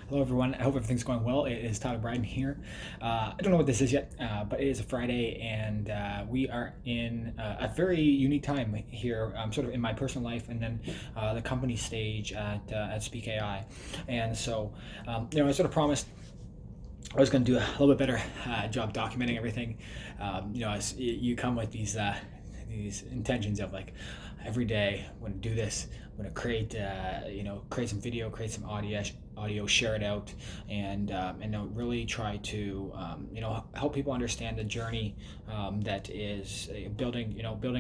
Hello, everyone. I hope everything's going well. It is Tyler Bryden here. I don't know what this is yet, but it is a Friday, and we are in a very unique time here, sort of in my personal life, and then the company stage at Speak AI. And so, I sort of promised I was going to do a little bit better job documenting everything. As you come with these intentions of like every day I'm going to do this. I'm going to create create some video, create some audio, share it out, and really try to help people understand the journey that is building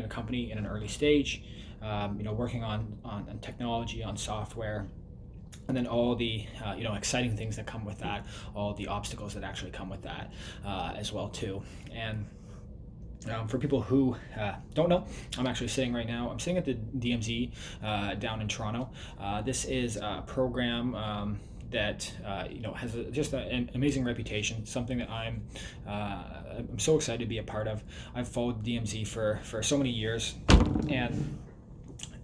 a company in an early stage. Working on technology, on software, and then all the exciting things that come with that, all the obstacles that actually come with that as well too. And for people who don't know, I'm actually sitting right now. I'm sitting at the DMZ down in Toronto. This is a program that has just an amazing reputation. Something that I'm so excited to be a part of. I've followed DMZ for so many years,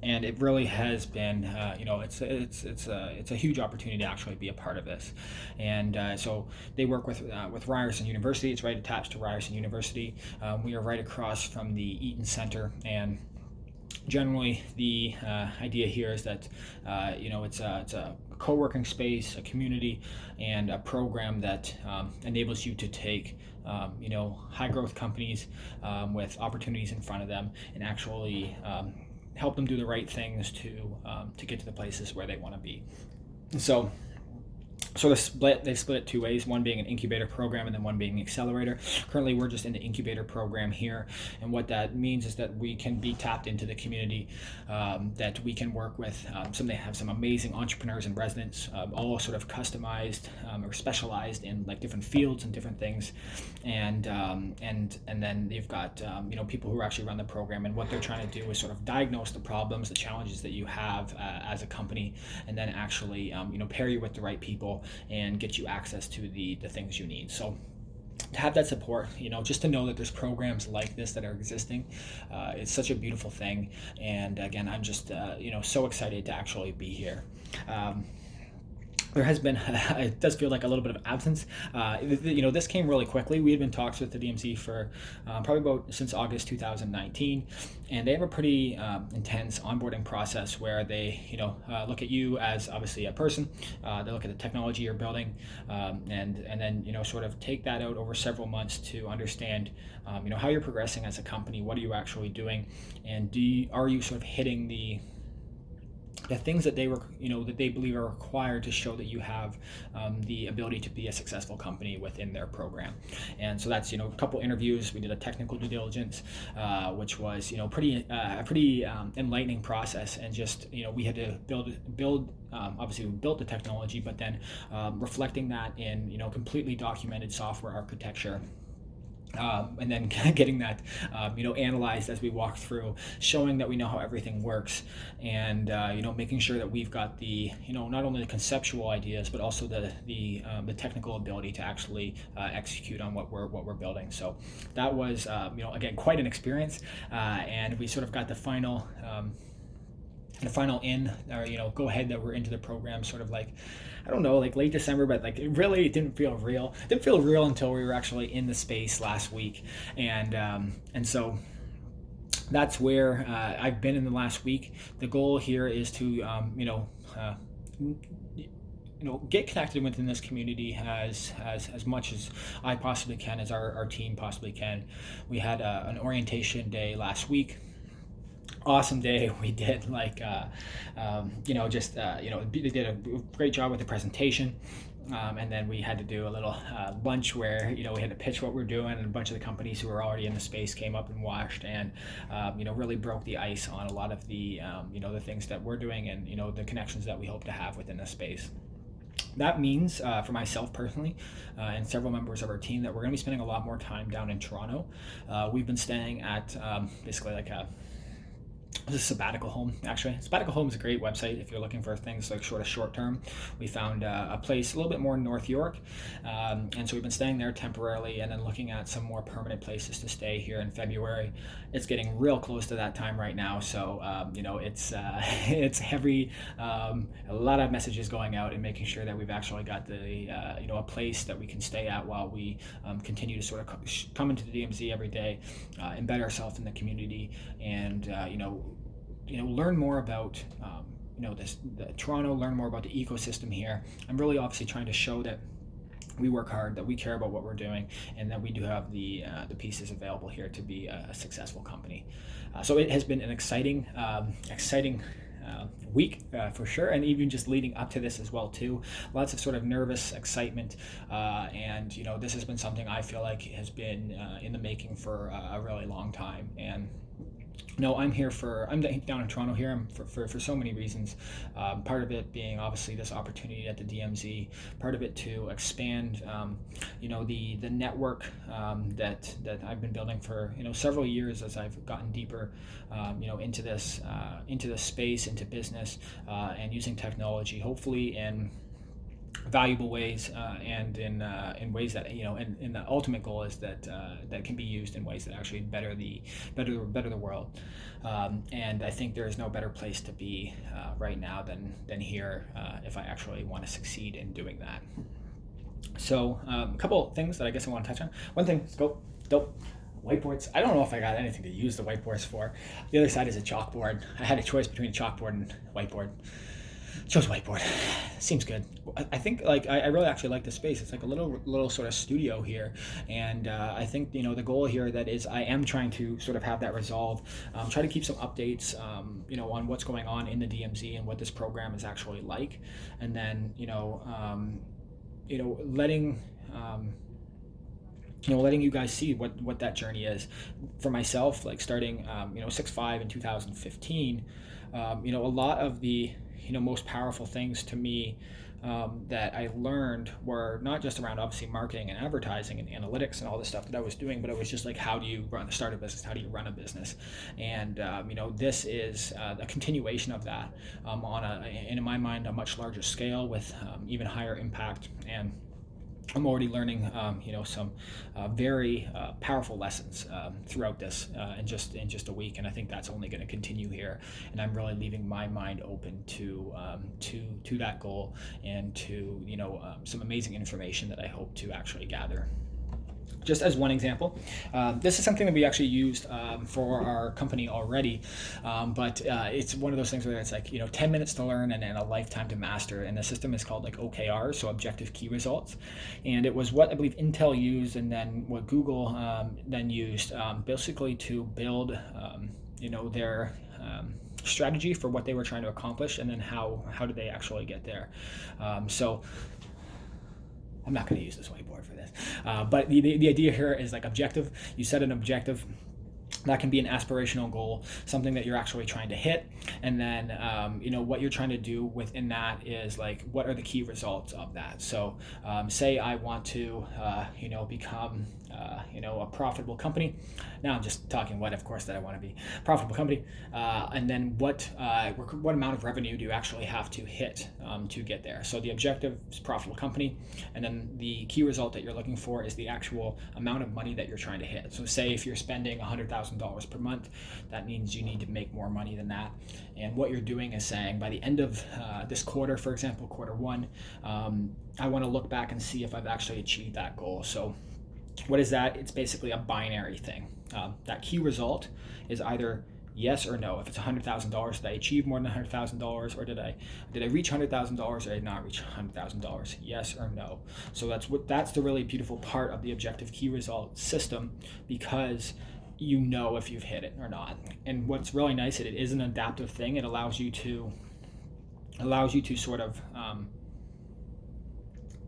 and it really has been it's a huge opportunity to actually be a part of this. And so they work with Ryerson University. It's right attached to Ryerson University. We are right across from the Eaton Center, and generally the idea here is that it's a co-working space, a community, and a program that enables you to take high growth companies with opportunities in front of them and actually help them do the right things to get to the places where they want to be. And so they split it two ways, one being an incubator program and then one being an accelerator. Currently, we're just in the incubator program here. And what that means is that we can be tapped into the community, that we can work with. They have some amazing entrepreneurs and residents, all sort of customized or specialized in like different fields and different things. And then they've got people who actually run the program, and what they're trying to do is sort of diagnose the problems, the challenges that you have as a company, and then actually pair you with the right people and get you access to the things you need. So to have that support, just to know that there's programs like this that are existing, it's such a beautiful thing. And again, I'm just so excited to actually be here. There has been, it does feel like a little bit of absence. This came really quickly. We had been in talks with the DMZ for probably about since August 2019, and they have a pretty intense onboarding process where they, look at you as obviously a person. They look at the technology you're building, and then sort of take that out over several months to understand, how you're progressing as a company. What are you actually doing, and are you sort of hitting the things that that they believe are required to show that you have the ability to be a successful company within their program. And so that's a couple interviews. We did a technical due diligence, which was pretty enlightening process. And just we had to build obviously we built the technology, but then reflecting that in completely documented software architecture, and then getting that analyzed as we walk through, showing that we know how everything works, and making sure that we've got the not only the conceptual ideas but also the technical ability to actually execute on what we're building. So that was again quite an experience, and we sort of got the final in, or go ahead that we're into the program sort of like, I don't know, like late December, but like it really didn't feel real. It didn't feel real until we were actually in the space last week. And so that's where I've been in the last week. The goal here is to get connected within this community as much as I possibly can, as our team possibly can. We had an orientation day last week. Awesome day. We did like they did a great job with the presentation, and then we had to do a little lunch where we had to pitch what we're doing, and a bunch of the companies who were already in the space came up and watched, and really broke the ice on a lot of the the things that we're doing, and the connections that we hope to have within the space. That means, for myself personally, and several members of our team, that we're going to be spending a lot more time down in Toronto. We've been staying at basically like This is Sabbatical Home, actually. Sabbatical Home is a great website if you're looking for things like sort of short term. We found a place a little bit more in North York, and so we've been staying there temporarily and then looking at some more permanent places to stay here in February. It's getting real close to that time right now, so it's it's heavy. A lot of messages going out and making sure that we've actually got the a place that we can stay at while we continue to sort of come into the DMZ every day, embed ourselves in the community, and learn more about the Toronto, learn more about the ecosystem here. I'm really obviously trying to show that we work hard, that we care about what we're doing, and that we do have the pieces available here to be a successful company. So it has been an exciting week for sure, and even just leading up to this as well too. Lots of sort of nervous excitement, and this has been something I feel like has been in the making for a really long time. And no, I'm down in Toronto here for so many reasons. Part of it being obviously this opportunity at the DMZ, part of it to expand, the network that I've been building for several years as I've gotten deeper, into this space, into business, and using technology, hopefully in valuable ways, and in ways that and the ultimate goal is that that can be used in ways that actually better the world. And I think there is no better place to be right now than here, if I actually want to succeed in doing that. So a couple things that I guess I want to touch on. One thing, scope, dope. Whiteboards. I don't know if I got anything to use the whiteboards for. The other side is a chalkboard. I had a choice between a chalkboard and whiteboard. Chose whiteboard. Seems good. I think I really actually like the space. It's like a little sort of studio here, and I think the goal here that is I am trying to sort of have that resolve. Try to keep some updates, on what's going on in the DMZ and what this program is actually like, and then letting you guys see what that journey is. For myself, like starting 6'5" in 2015, a lot of the most powerful things to me that I learned were not just around obviously marketing and advertising and analytics and all this stuff that I was doing, but it was just like, how do you start a business? How do you run a business? And this is a continuation of that, in my mind, a much larger scale with even higher impact. And I'm already learning, some very powerful lessons throughout this in just a week, and I think that's only going to continue here. And I'm really leaving my mind open to that goal and to some amazing information that I hope to actually gather. Just as one example, this is something that we actually used for our company already, but it's one of those things where it's like 10 minutes to learn and a lifetime to master. And the system is called like OKR, so Objective Key Results, and it was what I believe Intel used, and then what Google then used, basically to build their strategy for what they were trying to accomplish, and then how did they actually get there. So I'm not going to use this whiteboard for this, but the idea here is like objective. You set an objective. That can be an aspirational goal, something that you're actually trying to hit, and then what you're trying to do within that is like, what are the key results of that? So say I want to become a profitable company. Now I'm just talking what, of course, that I want to be a profitable company, and then what amount of revenue do you actually have to hit to get there? So the objective is profitable company, and then the key result that you're looking for is the actual amount of money that you're trying to hit. So say if you're spending $100,000 per month, that means you need to make more money than that. And what you're doing is saying, by the end of this quarter, for example, quarter one, I want to look back and see if I've actually achieved that goal. So what is that? It's basically a binary thing. That key result is either yes or no. If it's $100,000, did I achieve more than $100,000, or did I reach $100,000, or did I not reach $100,000? Yes or no. So that's the really beautiful part of the objective key result system, because if you've hit it or not. And what's really nice, it is an adaptive thing. It allows you to sort of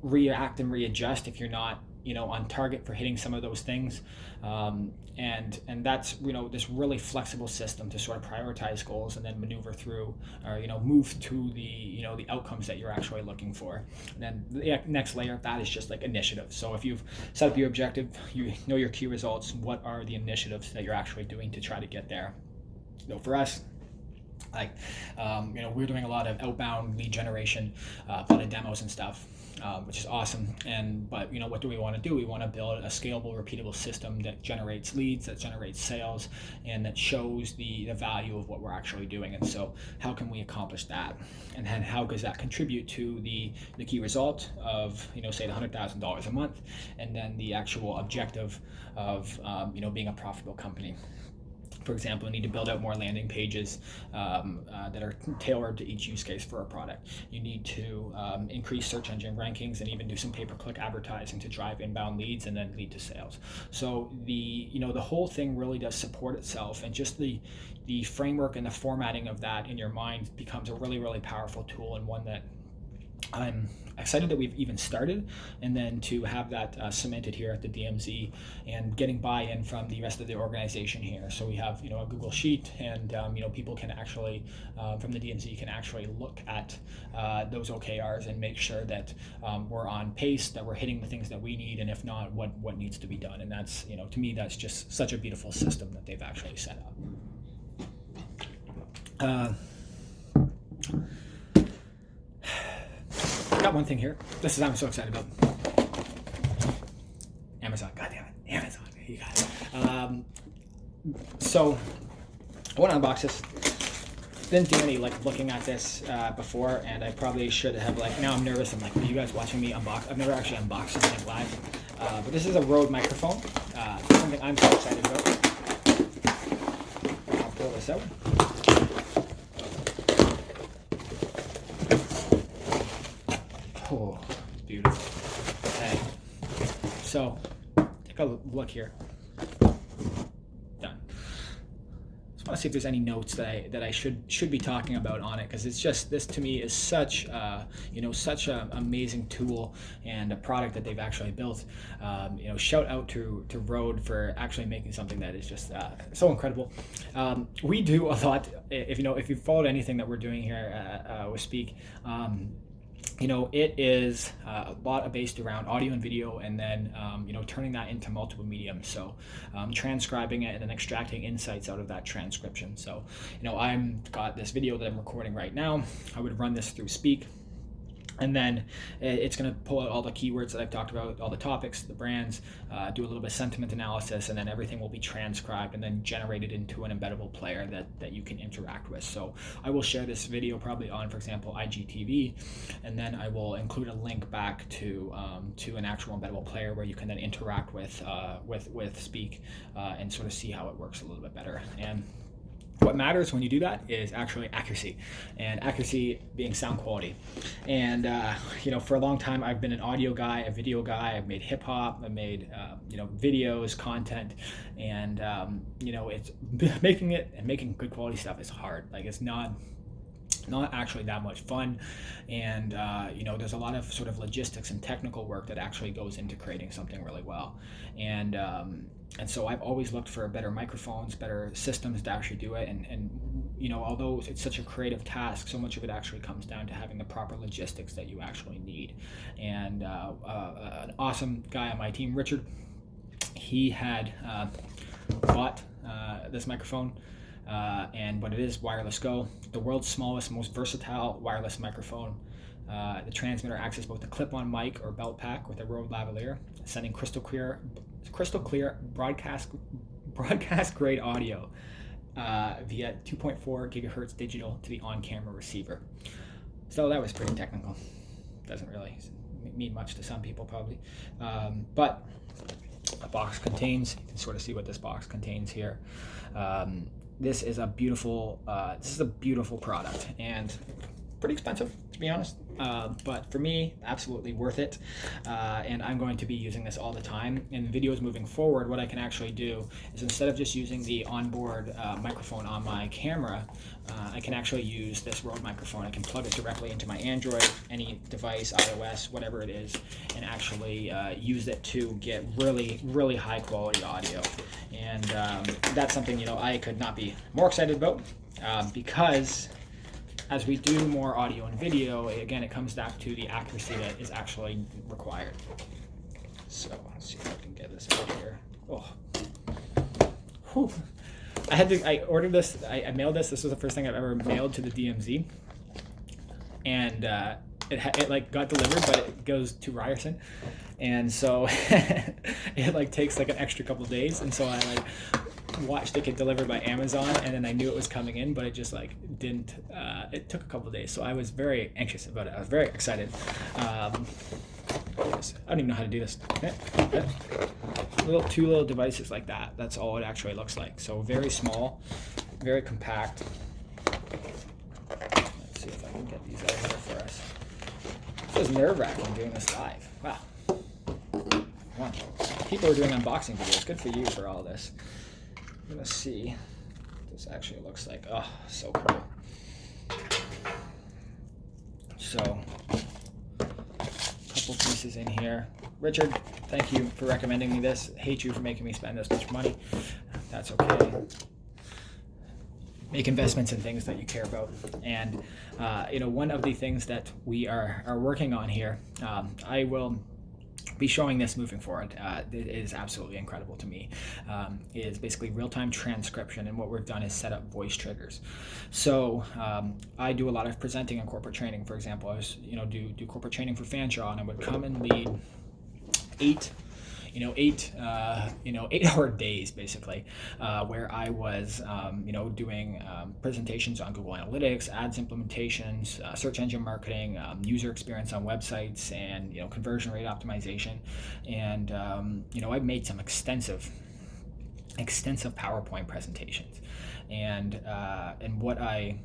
react and readjust if you're not on target for hitting some of those things, and that's this really flexible system to sort of prioritize goals and then maneuver through, or move to the the outcomes that you're actually looking for. And then the next layer of that is just like initiatives. So if you've set up your objective, you know your key results, what are the initiatives that you're actually doing to try to get there? for us, like, we're doing a lot of outbound lead generation, a lot of demos and stuff, which is awesome. But what do we want to do? We want to build a scalable, repeatable system that generates leads, that generates sales, and that shows the value of what we're actually doing. And so how can we accomplish that? And then how does that contribute to the key result of, say the $100,000 a month, and then the actual objective of, being a profitable company? For example, you need to build out more landing pages that are tailored to each use case for a product. You need to increase search engine rankings and even do some pay-per-click advertising to drive inbound leads and then lead to sales. So the whole thing really does support itself, and just the framework and the formatting of that in your mind becomes a really, really powerful tool, and one that I'm excited that we've even started, and then to have that cemented here at the DMZ and getting buy-in from the rest of the organization here. So we have a Google Sheet, and people can actually from the DMZ can actually look at those OKRs and make sure that we're on pace, that we're hitting the things that we need, and if not, what needs to be done. And that's to me, that's just such a beautiful system that they've actually set up. Got one thing here. I'm so excited about. Amazon, goddamn it, Amazon, you got it. So I want to unbox this. Didn't do any looking at this before, and I probably should have now I'm nervous. I'm like, are you guys watching me unbox? I've never actually unboxed something live, but this is a Rode microphone. Something I'm so excited about. I'll pull this out. Oh, beautiful. Okay, so take a look here. Done. Just want to see if there's any notes that I should be talking about on it, because it's just, this to me is such such an amazing tool and a product that they've actually built. Shout out to Rode for actually making something that is just so incredible. We do a lot. If you've followed anything that we're doing here with Speak. It is a lot based around audio and video, and then turning that into multiple mediums. So transcribing it and then extracting insights out of that transcription. So I've got this video that I'm recording right now. I would run this through Speak, and then it's going to pull out all the keywords that I've talked about, all the topics, the brands, do a little bit of sentiment analysis, and then everything will be transcribed and then generated into an embeddable player that you can interact with. So I will share this video probably on, for example, IGTV, and then I will include a link back to an actual embeddable player where you can then interact with Speak and sort of see how it works a little bit better. And what matters when you do that is actually accuracy, and accuracy being sound quality. And for a long time I've been an audio guy, a video guy. I've made hip hop, I've made videos, content, and it's making good quality stuff is hard. It's not actually that much fun, and there's a lot of sort of logistics and technical work that actually goes into creating something really well. And so I've always looked for better microphones, better systems to actually do it. And although it's such a creative task, so much of it actually comes down to having the proper logistics that you actually need. And an awesome guy on my team, Richard, he had bought this microphone. And what it is, Wireless Go, the world's smallest, most versatile wireless microphone. The transmitter acts as both a clip-on mic or belt pack with a Rode lavalier, sending crystal clear broadcast grade audio via 2.4 gigahertz digital to the on-camera receiver. So that was pretty technical. Doesn't really mean much to some people probably, but a box contains, you can sort of see what this box contains here. This is a beautiful product, and pretty expensive, to be honest, but for me, absolutely worth it. And I'm going to be using this all the time. In videos moving forward, what I can actually do is, instead of just using the onboard microphone on my camera, I can actually use this Rode microphone. I can plug it directly into my Android, any device, iOS, whatever it is, and actually use it to get really, really high quality audio. And that's something I could not be more excited about, because as we do more audio and video, again, it comes back to the accuracy that is actually required. So let's see if I can get this out here. Oh, whew. I ordered this. I mailed this. This was the first thing I've ever mailed to the DMZ, and it like got delivered, but it goes to Ryerson, and so it like takes like an extra couple of days, and so I like watched it get delivered by Amazon, and then I knew it was coming in, but it just like didn't. It took a couple of days, so I was very anxious about it. I was very excited. I don't even know how to do this. Two little devices like that. That's all it actually looks like. So very small, very compact. Let's see if I can get these out here for us. This is nerve-wracking doing this live. Wow. Come on. People are doing unboxing videos. Good for you for all this. I'm gonna see what this actually looks like. Oh, so cool. So, couple pieces in here. Richard, thank you for recommending me this. Hate you for making me spend this much money. That's okay. Make investments in things that you care about. And one of the things that we are working on here, I will be showing this moving forward. It is absolutely incredible to me. Is basically real-time transcription, and what we've done is set up voice triggers. So I do a lot of presenting and corporate training. For example, I was do corporate training for Fanshawe, and I would come and lead 8-hour days basically, where I was doing presentations on Google Analytics, ads implementations, search engine marketing, user experience on websites, and conversion rate optimization. And I've made some extensive PowerPoint presentations, and what I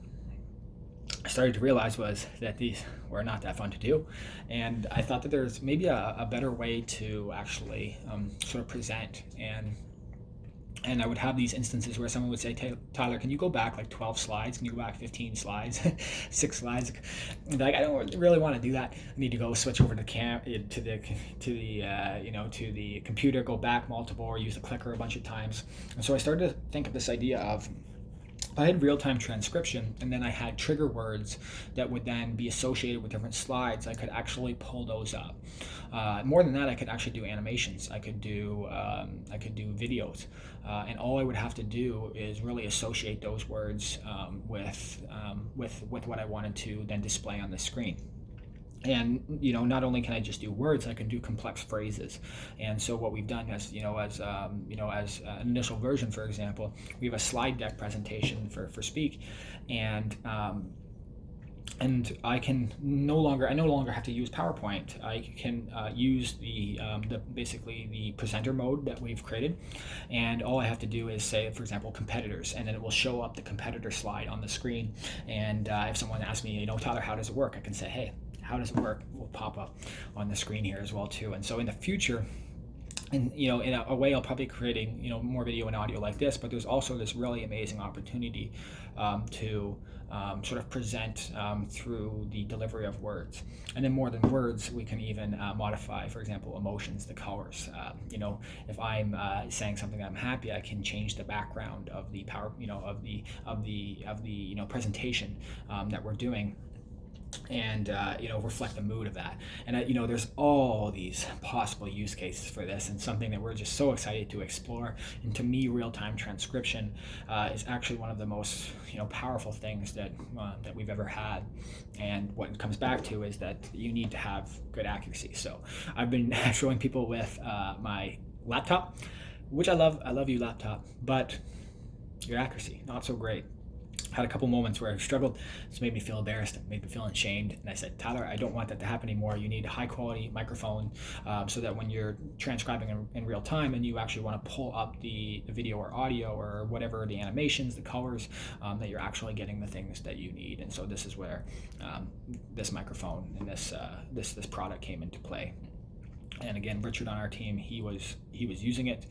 started to realize was that these were not that fun to do, and I thought that there's maybe a better way to actually sort of present. And I would have these instances where someone would say, Tyler, can you go back like 12 slides? Can you go back 15 slides, 6 slides? And like, I don't really want to do that. I need to go switch over to the computer, go back multiple, or use the clicker a bunch of times. And so I started to think of this idea of, I had real-time transcription, and then I had trigger words that would then be associated with different slides. I could actually pull those up. More than that, I could actually do animations. I could do videos, and all I would have to do is really associate those words with what I wanted to then display on the screen. And not only can I just do words, I can do complex phrases. And so what we've done as an initial version, for example, we have a slide deck presentation for Speak, and I can no longer have to use PowerPoint. I can use the basically the presenter mode that we've created, and all I have to do is say, for example, competitors, and then it will show up the competitor slide on the screen. And if someone asks me, Tyler, how does it work? I can say, hey, how does it work? Will pop up on the screen here as well too. And so in the future, and in a way, I'll probably be creating more video and audio like this, but there's also this really amazing opportunity to sort of present through the delivery of words. And then more than words, we can even modify, for example, emotions, the colors. If I'm saying something that I'm happy, I can change the background of the presentation that we're doing, and reflect the mood of that. And there's all these possible use cases for this, and something that we're just so excited to explore. And to me, real-time transcription is actually one of the most powerful things that we've ever had. And what it comes back to is that you need to have good accuracy. So I've been showing people with my laptop, which I love you, laptop, but your accuracy not so great. Had a couple moments where I struggled. It's made me feel embarrassed, made me feel ashamed, and I said, Tyler, I don't want that to happen anymore. You need a high quality microphone so that when you're transcribing in real time and you actually want to pull up the video or audio or whatever, the animations, the colors, that you're actually getting the things that you need. And so this is where this microphone and this product came into play. And again, Richard on our team, he was using it.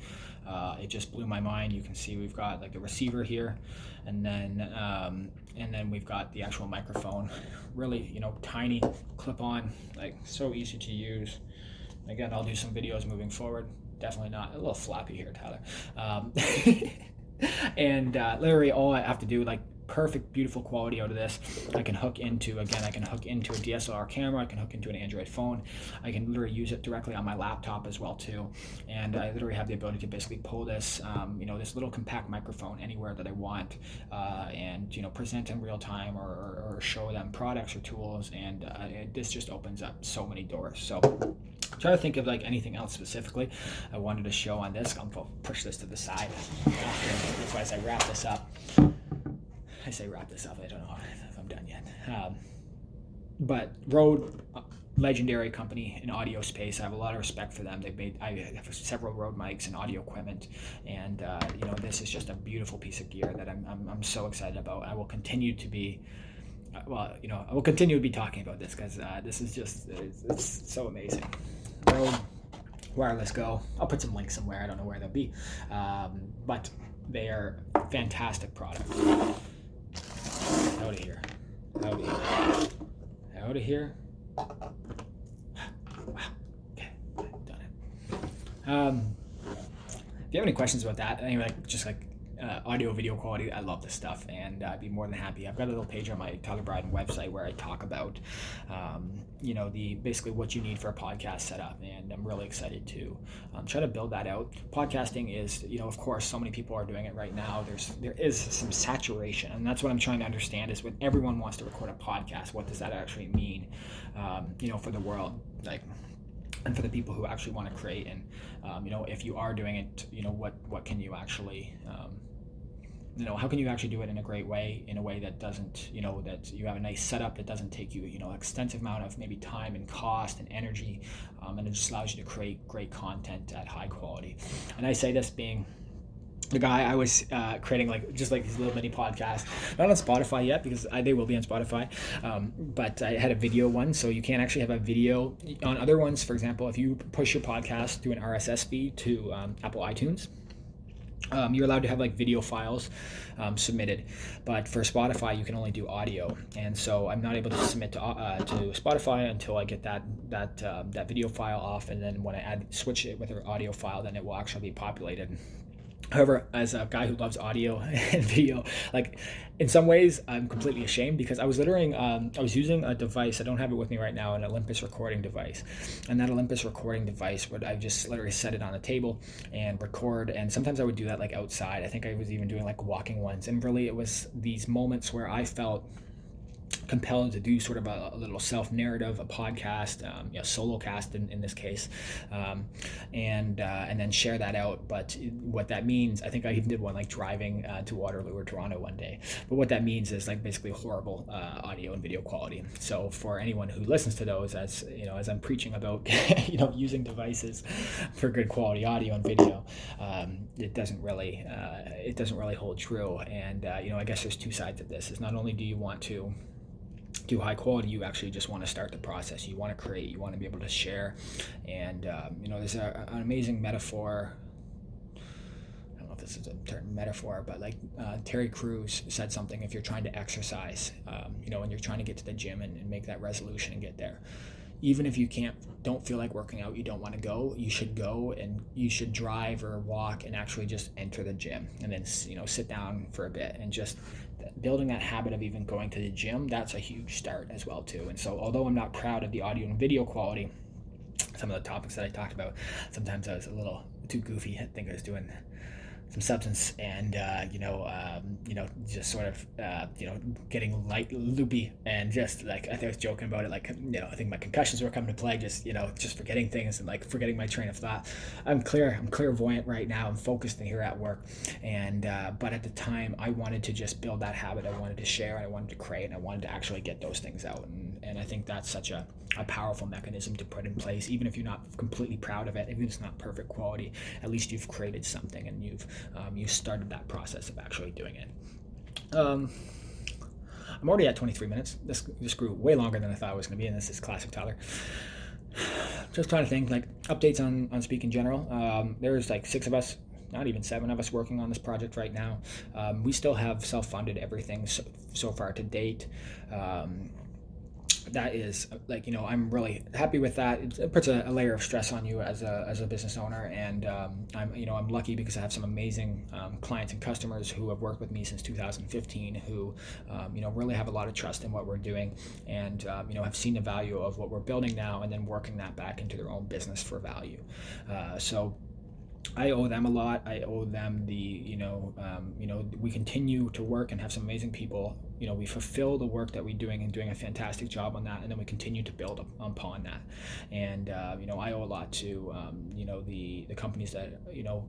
It just blew my mind. You can see we've got like the receiver here, and then we've got the actual microphone. Really, tiny, clip on, like so easy to use. Again, I'll do some videos moving forward. Definitely not a little flappy here, Tyler. And literally all I have to do, like perfect, beautiful quality out of this. I can hook into a DSLR camera. I can hook into an Android phone. I can literally use it directly on my laptop as well too. And I literally have the ability to basically pull this, this little compact microphone anywhere that I want, and present in real time or show them products or tools. And this just opens up so many doors. So try to think of like anything else specifically I wanted to show on this. I'll push this to the side as I wrap this up. I say wrap this up. I don't know if I'm done yet. But Rode, legendary company in audio space. I have a lot of respect for them. I have several Rode mics and audio equipment, and this is just a beautiful piece of gear that I'm so excited about. I will continue to be. I will continue to be talking about this because this is just it's so amazing. Rode Wireless Go. I'll put some links somewhere. I don't know where they'll be, but they are fantastic product. Out of here. Out of here. Wow. Okay, done it. If you have any questions about that, audio video quality, I love this stuff, and I'd be more than happy. I've got a little page on my Tyler Bryden website where I talk about basically what you need for a podcast setup, and I'm really excited to try to build that out. Podcasting is, of course, so many people are doing it right now. There is some saturation, and that's what I'm trying to understand is when everyone wants to record a podcast, what does that actually mean for the world, and for the people who actually want to create, and if you are doing it, what can you actually how can you actually do it in a great way, in a way that doesn't, that you have a nice setup that doesn't take you, extensive amount of maybe time and cost and energy, and it just allows you to create great content at high quality. And I say this being the guy I was creating these little mini podcasts, not on Spotify yet because they will be on Spotify, but I had a video one, so you can actually have a video on other ones. For example, if you push your podcast through an RSS feed to Apple iTunes, you're allowed to have video files submitted, but for Spotify you can only do audio, and so I'm not able to submit to Spotify until I get that video file off, and then when I switch it with an audio file, then it will actually be populated. However, as a guy who loves audio and video, in some ways, I'm completely ashamed because I was using a device, I don't have it with me right now, an Olympus recording device. And that Olympus recording device, I just literally set it on a table and record. And sometimes I would do that outside. I think I was even doing walking ones. And really, it was these moments where I felt compelled to do sort of a little self-narrative, a podcast, solo cast in this case, and then share that out. But what that means, I think I even did one driving to Waterloo or Toronto one day. But what that means is basically horrible audio and video quality. So for anyone who listens to those, as I'm preaching about, using devices for good quality audio and video, it doesn't really hold true. And I guess there's two sides of this. Is not only do you want to do high quality, you actually just want to start the process. You want to create, you want to be able to share. And there's an amazing metaphor. I don't know if this is a term, metaphor, but Terry Crews said something: if you're trying to exercise, when you're trying to get to the gym and make that resolution and get there, even if you don't feel like working out, you don't want to go, you should go, and you should drive or walk and actually just enter the gym, and then sit down for a bit. And just building that habit of even going to the gym, that's a huge start as well too. And so although I'm not proud of the audio and video quality, some of the topics that I talked about, sometimes I was a little too goofy. I think I was doing some substance and just sort of getting loopy, and just I think I was joking about it, I think my concussions were coming to play, just forgetting things and forgetting my train of thought. I'm clairvoyant right now. I'm focused here at work, and but at the time I wanted to just build that habit. I wanted to share, and I wanted to create, and I wanted to actually get those things out, and I think that's such a powerful mechanism to put in place. Even if you're not completely proud of it, even if it's not perfect quality, at least you've created something, and you started that process of actually doing it. I'm already at 23 minutes. This grew way longer than I thought it was going to be, and this is classic Tyler. Just trying to think, updates on Speak in general. There's 6 of us, not even 7 of us, working on this project right now. We still have self-funded everything so far to date. that is like, I'm really happy with that. It puts a layer of stress on you as a business owner, and I'm lucky because I have some amazing clients and customers who have worked with me since 2015, who really have a lot of trust in what we're doing, and have seen the value of what we're building now, and then working that back into their own business for value. So I owe them a lot. I owe them we continue to work and have some amazing people. We fulfill the work that we're doing and doing a fantastic job on that, and then we continue to build upon that. And I owe a lot to the companies that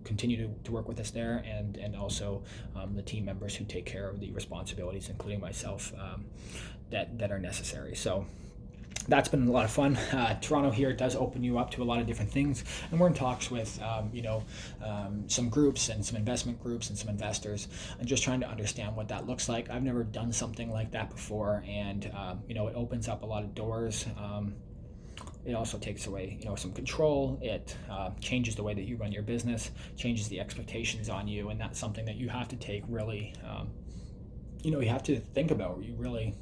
continue to work with us there, and also the team members who take care of the responsibilities, including myself, that are necessary. So that's been a lot of fun. Toronto here does open you up to a lot of different things, and we're in talks with some groups and some investment groups and some investors, and just trying to understand what that looks like. I've never done something like that before, and it opens up a lot of doors. It also takes away some control. It changes the way that you run your business, changes the expectations on you, and that's something that you have to take really you have to think about. You really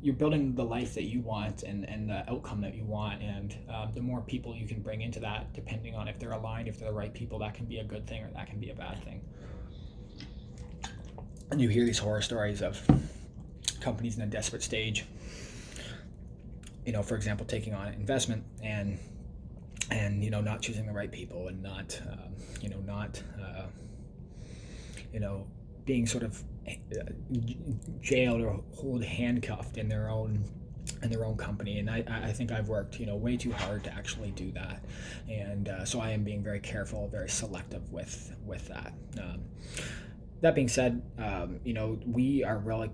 you're building the life that you want, and the outcome that you want, and the more people you can bring into that, depending on if they're aligned, if they're the right people, that can be a good thing or that can be a bad thing. And you hear these horror stories of companies in a desperate stage, for example, taking on an investment and not choosing the right people, and not being sort of jailed or handcuffed in their own company. And I think I've worked way too hard to actually do that, and so I am being very careful, very selective with that. That being said, we are really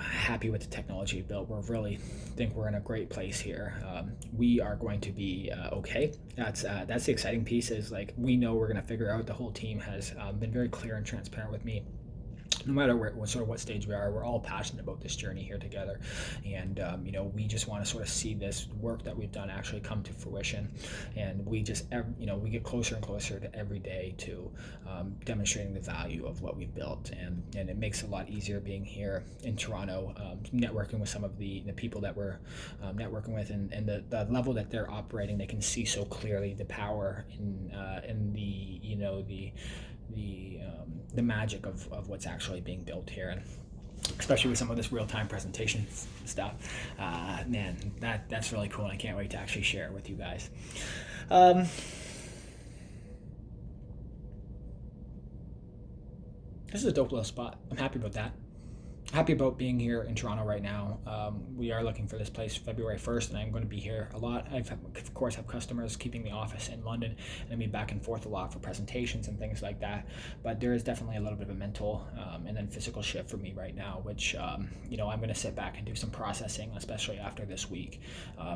happy with the technology built. We're really think we're in a great place here. We are going to be okay. That's the exciting piece, is like, we know we're going to figure out. The whole team has been very clear and transparent with me. No matter what stage we are, we're all passionate about this journey here together, and we just want to sort of see this work that we've done actually come to fruition, and we just we get closer and closer to every day to demonstrating the value of what we've built, and it makes it a lot easier being here in Toronto, networking with some of the people that we're networking with, and the level that they're operating. They can see so clearly the power in the magic of what's actually being built here, and especially with some of this real-time presentation stuff. Man, that's really cool, and I can't wait to actually share it with you guys. This is a dope little spot. I'm happy about that. Happy about being here in Toronto right now. We are looking for this place February 1st, and I'm going to be here a lot. I of course have customers keeping the office in London, and I mean back and forth a lot for presentations and things like that. But there is definitely a little bit of a mental and then physical shift for me right now, which I'm going to sit back and do some processing, especially after this week.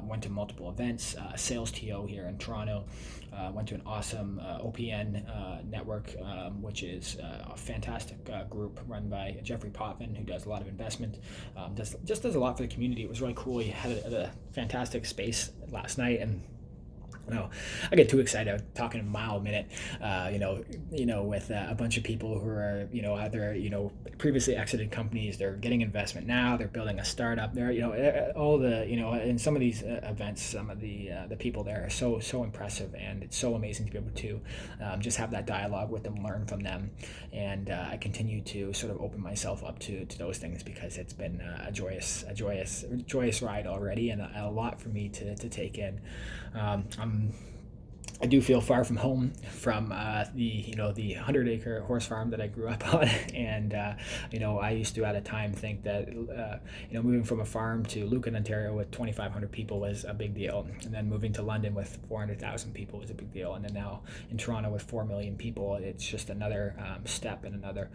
Went to multiple events, sales TO here in Toronto. Went to an awesome OPN network, which is a fantastic group run by Jeffrey Potvin, who does a lot of investment, does a lot for the community. It was really cool. He had a fantastic space last night, and I get too excited talking a mile a minute, with a bunch of people who are, either, previously exited companies. They're getting investment now. They're building a startup. They're, all the, in some of these events, some of the people there are so impressive, and it's so amazing to be able to just have that dialogue with them, learn from them, and I continue to sort of open myself up to those things, because it's been a joyous ride already, and a lot for me to take in. I do feel far from home from the 100-acre horse farm that I grew up on, and I used to at a time think that moving from a farm to Lucan, Ontario with 2,500 people was a big deal, and then moving to London with 400,000 people was a big deal, and then now in Toronto with 4 million people, it's just another step and another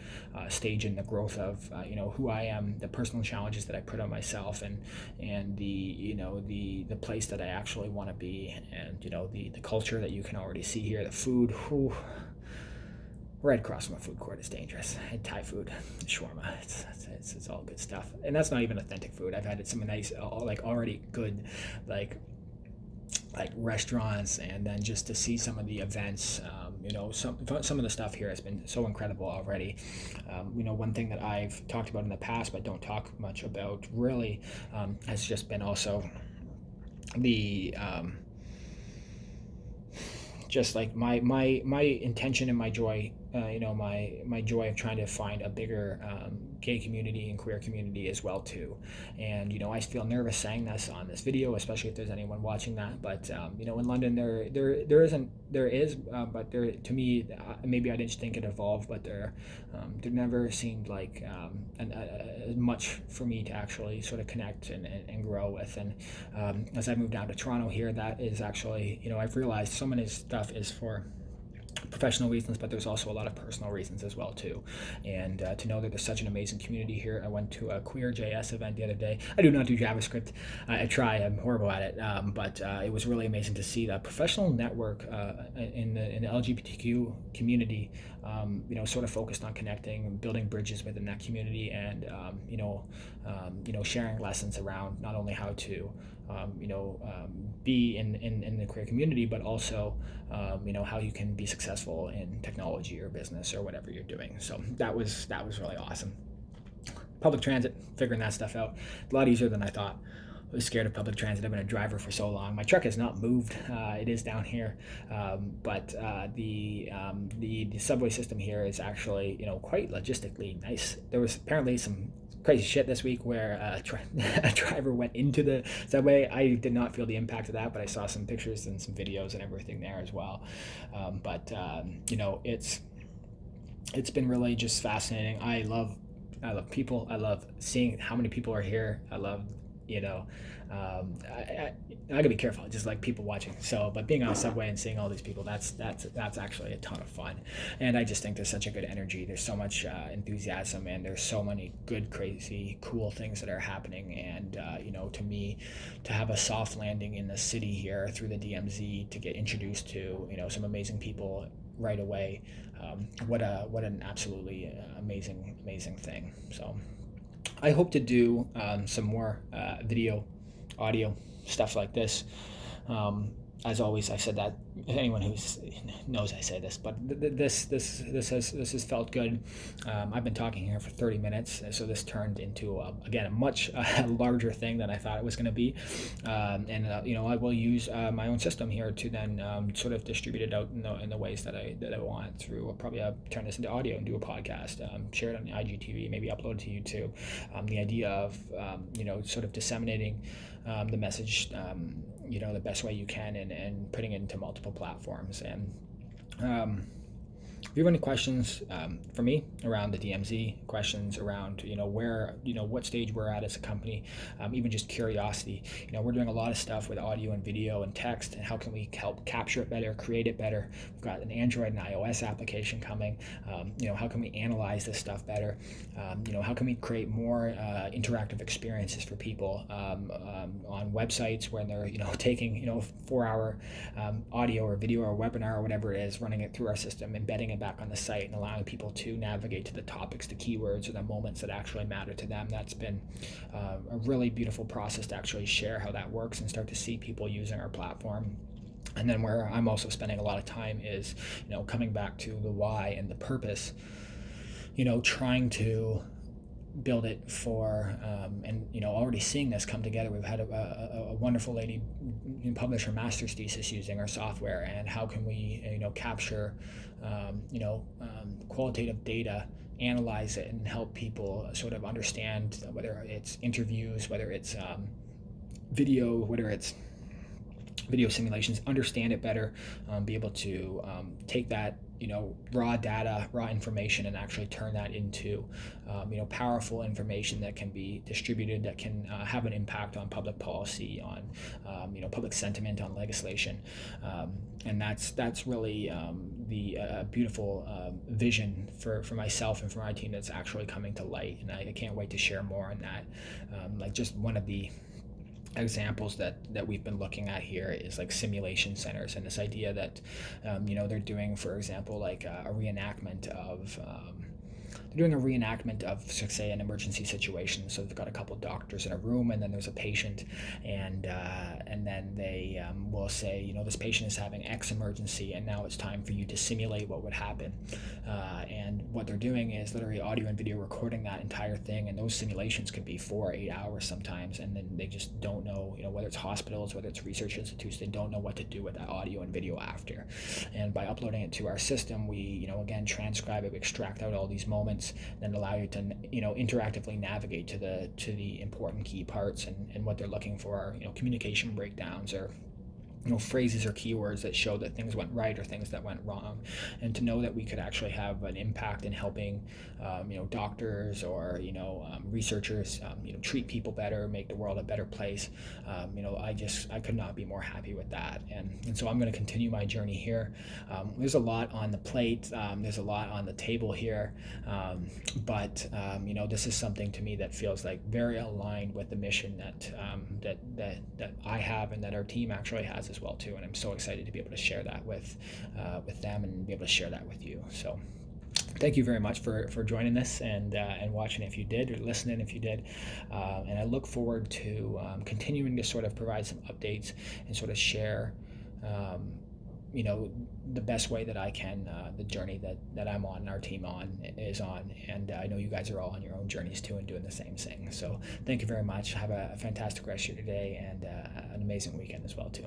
stage in the growth of who I am, the personal challenges that I put on myself, and the place that I actually want to be, and the culture that you can already see here. The food, right across from a food court is dangerous. And Thai food, shawarma, it's all good stuff. And that's not even authentic food. I've had some nice, already good, like restaurants, and then just to see some of the events, some of the stuff here has been so incredible already. One thing that I've talked about in the past but don't talk much about really has just been also the just like my intention and my joy, my joy of trying to find a bigger gay community and queer community as well too. And I feel nervous saying this on this video, especially if there's anyone watching that. But in London there is, but there, to me, maybe I didn't think it evolved, but there never seemed like much for me to actually sort of connect and grow with. And as I moved down to Toronto here, that is actually, I've realized so many stuff is for professional reasons, but there's also a lot of personal reasons as well too. And to know that there's such an amazing community here. I went to a queer JS event the other day. I do not do JavaScript. I try. I'm horrible at it. But it was really amazing to see that professional network in the LGBTQ community. Sort of focused on connecting and building bridges within that community, and sharing lessons around not only how to be in the queer community, but also how you can be successful in technology or business or whatever you're doing. So that was really awesome. Public transit, figuring that stuff out, a lot easier than I thought. I was scared of public transit. I've been a driver for so long. My truck has not moved. It is down here, but the subway system here is actually quite logistically nice. There was apparently some crazy shit this week where a driver went into the subway. I did not feel the impact of that, but I saw some pictures and some videos and everything there as well. It's been really just fascinating. I love people. I love seeing how many people are here. I love I gotta be careful, just like people watching. So, but being on a subway and seeing all these people, that's actually a ton of fun. And I just think there's such a good energy. There's so much enthusiasm, and there's so many good, crazy, cool things that are happening. And to me, to have a soft landing in the city here through the DMZ, to get introduced to some amazing people right away, what an absolutely amazing thing. So I hope to do some more video, audio, stuff like this. As always, I've said that. Anyone who knows I say this, but this has felt good. I've been talking here for 30 minutes, so this turned into again a much larger thing than I thought it was going to be. I will use my own system here to then sort of distribute it out in the ways that I want through. I'll probably turn this into audio and do a podcast, share it on the IGTV, maybe upload it to YouTube. The idea of sort of disseminating the message the best way you can, and putting it into multiple platforms. And if you have any questions for me around the DMZ, questions around where what stage we're at as a company, even just curiosity, we're doing a lot of stuff with audio and video and text, and how can we help capture it better, create it better. We've got an Android and iOS application coming. How can we analyze this stuff better? How can we create more interactive experiences for people on websites when they're taking 4-hour audio or video or webinar or whatever it is, running it through our system, embedding it back on the site, and allowing people to navigate to the topics, the keywords, or the moments that actually matter to them. That's been a really beautiful process to actually share how that works and start to see people using our platform. And then where I'm also spending a lot of time is coming back to the why and the purpose, trying to build it for and already seeing this come together. We've had a wonderful lady publish her master's thesis using our software, and how can we capture qualitative data, analyze it, and help people sort of understand, whether it's interviews, whether it's video, whether it's video simulations, understand it better, be able to take that raw data, raw information, and actually turn that into powerful information that can be distributed, that can have an impact on public policy, on public sentiment, on legislation. And that's really the beautiful vision for myself and for my team that's actually coming to light, and I can't wait to share more on that. Just one of the examples that we've been looking at here is like simulation centers, and this idea that they're doing, for example, like a reenactment of doing a reenactment of, say, an emergency situation. So they've got a couple doctors in a room, and then there's a patient, and then they will say, this patient is having X emergency, and now it's time for you to simulate what would happen. And what they're doing is literally audio and video recording that entire thing, and those simulations could be 4 or 8 hours sometimes, and then they just don't know, whether it's hospitals, whether it's research institutes, they don't know what to do with that audio and video after. And by uploading it to our system, we, again, transcribe it, extract out all these moments, then allow you to, interactively navigate to the important key parts, and what they're looking for are, communication breakdowns, or phrases or keywords that show that things went right or things that went wrong, and to know that we could actually have an impact in helping, doctors or researchers, treat people better, make the world a better place. I could not be more happy with that, and so I'm going to continue my journey here. There's a lot on the plate. There's a lot on the table here, but this is something to me that feels like very aligned with the mission that I have, and that our team actually has as well too, and I'm so excited to be able to share that with them, and be able to share that with you. So thank you very much for joining this, and watching if you did, or listening if you did, and I look forward to continuing to sort of provide some updates and sort of share the best way that I can, the journey that I'm on and our team is on, and I know you guys are all on your own journeys too, and doing the same thing. So thank you very much. Have a fantastic rest of your day, and an amazing weekend as well too.